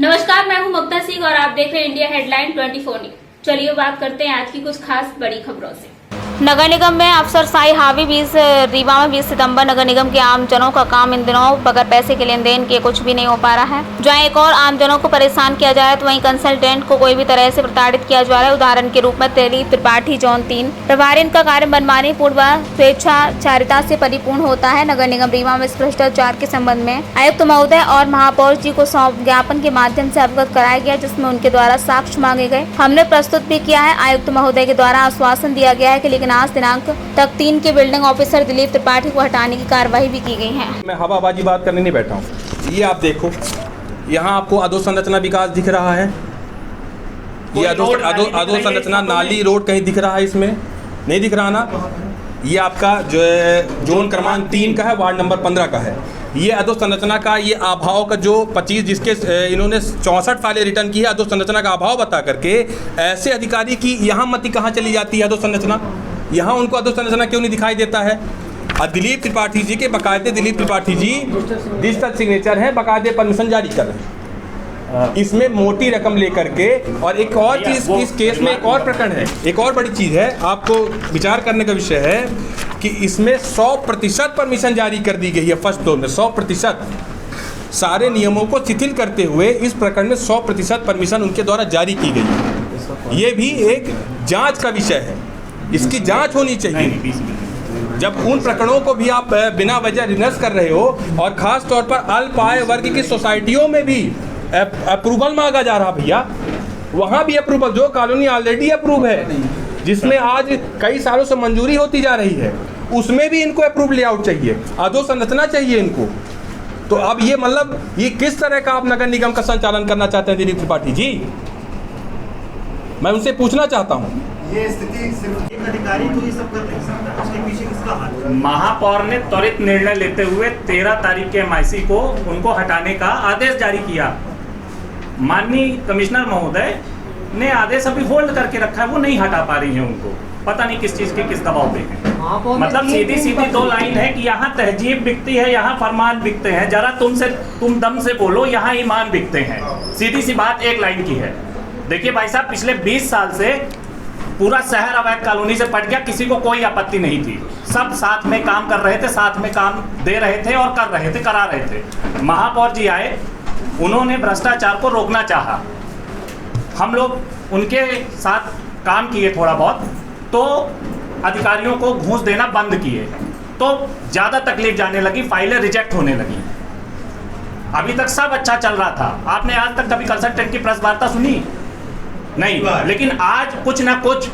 नमस्कार, मैं हूं ममता सिंह और आप देख रहे हैं इंडिया हेडलाइन 24 न्यूज। चलिए बात करते हैं आज की कुछ खास बड़ी खबरों से। नगर निगम में अफसरशाही हावी 20 रीवा में 20 सितंबर नगर निगम के आमजनों का काम इन दिनों बगैर पैसे के लेन देन के कुछ भी नहीं हो पा रहा है। जहां एक और आमजनों को परेशान किया जा रहा है तो वहीं कंसल्टेंट को कोई भी तरह से प्रताड़ित किया जा रहा है। उदाहरण के रूप में दिलीप त्रिपाठी जोन 3 प्रभारी, इनका कार्य मनमानी पूर्व स्वेच्छाचारिता से परिपूर्ण होता है। नगर निगम रीवा में इस भ्रष्टाचार के संबंध में आयुक्त महोदय और महापौर जी को ज्ञापन के माध्यम से अवगत कराया गया, जिसमें उनके द्वारा साक्ष्य मांगे गए। हमने प्रस्तुत भी किया है। आयुक्त महोदय के द्वारा आश्वासन दिया गया है कि लेकिन आज दिनांक तक 3 के बिल्डिंग ऑफिसर दिलीप त्रिपाठी को हटाने की कार्रवाई भी की गई है। मैं हवाबाजी बात करने नहीं बैठा हूँ। ये आप देखो, यहाँ आपको अधोसंरचना विकास दिख रहा है। ये अधोसंरचना नाली रोड कहीं दिख रहा है? इसमें नहीं दिख रहा ना। ये आपका जो है जोन क्रमांक 3 का है, वार्ड नंबर 15 का है। ये अधोसंरचना का ये अभाव का जो 25 जिसके इन्होंने 64 फाइलें रिटर्न की है अधोसंरचना का अभाव बता करके, ऐसे अधिकारी की यहाँ मति कहाँ चली जाती है अधोसंरचना? यहाँ उनको अधोसंरचना क्यों नहीं दिखाई देता है? दिलीप त्रिपाठी जी के बाकायदे दिलीप त्रिपाठी जी डिजिटल सिग्नेचर है, बाकायदे परमिशन जारी कर रहे हैं इसमें मोटी रकम लेकर के। और एक और चीज़, इस केस में एक और प्रकरण है, एक और बड़ी चीज़ है, आपको विचार करने का विषय है कि इसमें 100% परमिशन जारी कर दी गई है। फर्स्ट फ्लोर में 100% सारे नियमों को शिथिल करते हुए इस प्रकरण में 100% परमिशन उनके द्वारा जारी की गई है। ये भी एक जांच का विषय है, इसकी जांच होनी चाहिए। जब उन प्रकरणों को भी आप बिना वजह रिनर्स कर रहे हो और ख़ास तौर पर अल्प आय वर्ग की सोसाइटियों में भी अप्रूवल मांगा जा रहा भैया, वहाँ भी अप्रूवल, जो कॉलोनी ऑलरेडी अप्रूव है, जिसमें आज कई सालों से मंजूरी होती जा रही है, उसमें भी इनको अप्रूव लेआउट चाहिए, अधोसंरचना चाहिए इनको। तो अब ये मतलब ये किस तरह का आप नगर निगम का संचालन करना चाहते हैं दिलीप त्रिपाठी जी? मैं उनसे पूछना चाहता हूँ। ये स्थिति सिर्फ एक अधिकारी तो ये सब कर नहीं सकता, उसके पीछे किसका हाथ है? महापौर ने त्वरित निर्णय लेते हुए 13 तारीख के MIC को उनको हटाने का आदेश जारी किया। माननीय कमिश्नर महोदय ने आदेश अभी होल्ड करके रखा है, वो नहीं हटा पा रही हैं उनको, पता नहीं किस चीज के किस दबाव पे है। मतलब सीधी सीधी 2 लाइन है कि यहाँ तहजीब बिकती है, यहाँ फरमान बिकते हैं, जरा तुम दम से बोलो, यहाँ ईमान बिकते हैं। सीधी सी बात 1 लाइन की है। देखिए भाई साहब, पिछले 20 साल से पूरा शहर अवैध कॉलोनी से पट गया, किसी को कोई आपत्ति नहीं थी, सब साथ में काम कर रहे थे, साथ में काम दे रहे थे और कर रहे थे, करा रहे थे। महापौर जी आए, उन्होंने भ्रष्टाचार को रोकना चाहा, हम लोग उनके साथ काम किए थोड़ा बहुत, तो अधिकारियों को घूस देना बंद किए, तो ज़्यादा तकलीफ जाने लगी, फाइलें रिजेक्ट होने लगी। अभी तक सब अच्छा चल रहा था। आपने आज तक कभी कंसल्टेंट की प्रेस वार्ता सुनी? नहीं। लेकिन आज कुछ ना कुछ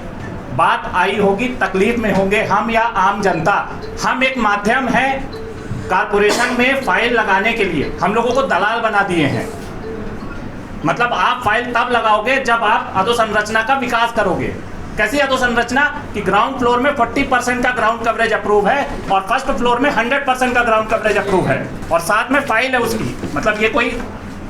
बात आई होगी, तकलीफ में होंगे हम या आम जनता। हम एक माध्यम है कारपोरेशन में फाइल लगाने के लिए, हम लोगों को दलाल बना दिए हैं। मतलब आप फाइल तब लगाओगे जब आप अधोसंरचना का विकास करोगे। कैसी अधोसंरचना कि ग्राउंड फ्लोर में 40% का ग्राउंड कवरेज अप्रूव है और फर्स्ट फ्लोर में 100% का ग्राउंड कवरेज अप्रूव है और साथ में फाइल है उसकी। मतलब ये कोई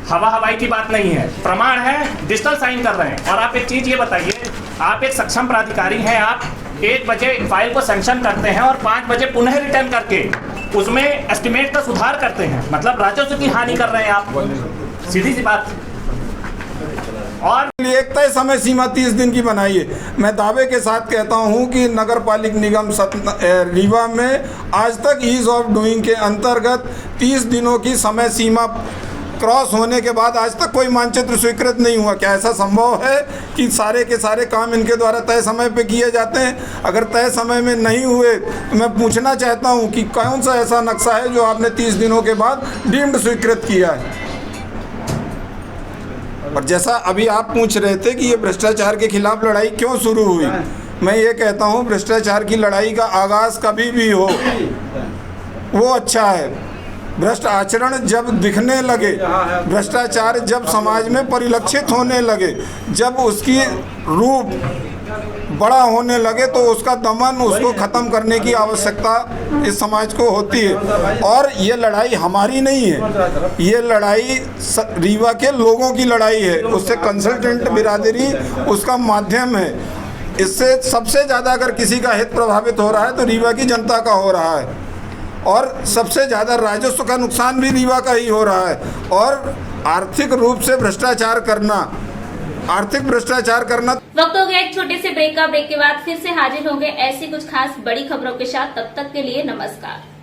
हवाई की बात नहीं है, प्रमाण है, डिजिटल साइन कर रहे हैं। और आप एक चीज़ ये बताइए, आप एक सक्षम प्राधिकारी हैं, आप 1 बजे फाइल को सैंक्शन करते हैं और 5 बजे पुनः रिटर्न करके उसमें एस्टिमेट का सुधार करते हैं, मतलब राजस्व की हानि कर रहे हैं आप। सीधी सी बात। और एक तय समय सीमा 30 दिन की बनाइए। मैं दावे के साथ कहता हूं कि नगर पालिक निगम रीवा में आज तक ईज ऑफ डूइंग के अंतर्गत 30 दिनों की समय सीमा क्रॉस होने के बाद आज तक कोई मानचित्र स्वीकृत नहीं हुआ। क्या ऐसा संभव है कि सारे के सारे काम इनके द्वारा तय समय पे किए जाते हैं? अगर तय समय में नहीं हुए तो मैं पूछना चाहता हूं कि कौन सा ऐसा नक्शा है जो आपने 30 दिनों के बाद डीम्ड स्वीकृत किया है? और जैसा अभी आप पूछ रहे थे कि ये भ्रष्टाचार के खिलाफ लड़ाई क्यों शुरू हुई, मैं ये कहता हूँ भ्रष्टाचार की लड़ाई का आगाज़ कभी भी हो वो अच्छा है। भ्रष्ट आचरण जब दिखने लगे, भ्रष्टाचार जब समाज में परिलक्षित होने लगे, जब उसकी रूप बड़ा होने लगे तो उसका दमन, उसको ख़त्म करने की आवश्यकता इस समाज को होती है। और ये लड़ाई हमारी नहीं है, ये लड़ाई रीवा के लोगों की लड़ाई है। उससे कंसल्टेंट बिरादरी उसका माध्यम है। इससे सबसे ज़्यादा अगर किसी का हित प्रभावित हो रहा है तो रीवा की जनता का हो रहा है। और सबसे ज़्यादा राजस्व का नुकसान भी रीवा का ही हो रहा है। और आर्थिक रूप से भ्रष्टाचार करना, आर्थिक भ्रष्टाचार करना। वक्त हो गया एक छोटे से ब्रेक का। ब्रेक के बाद फिर से हाजिर होंगे ऐसी कुछ खास बड़ी खबरों के साथ। तब तक के लिए नमस्कार।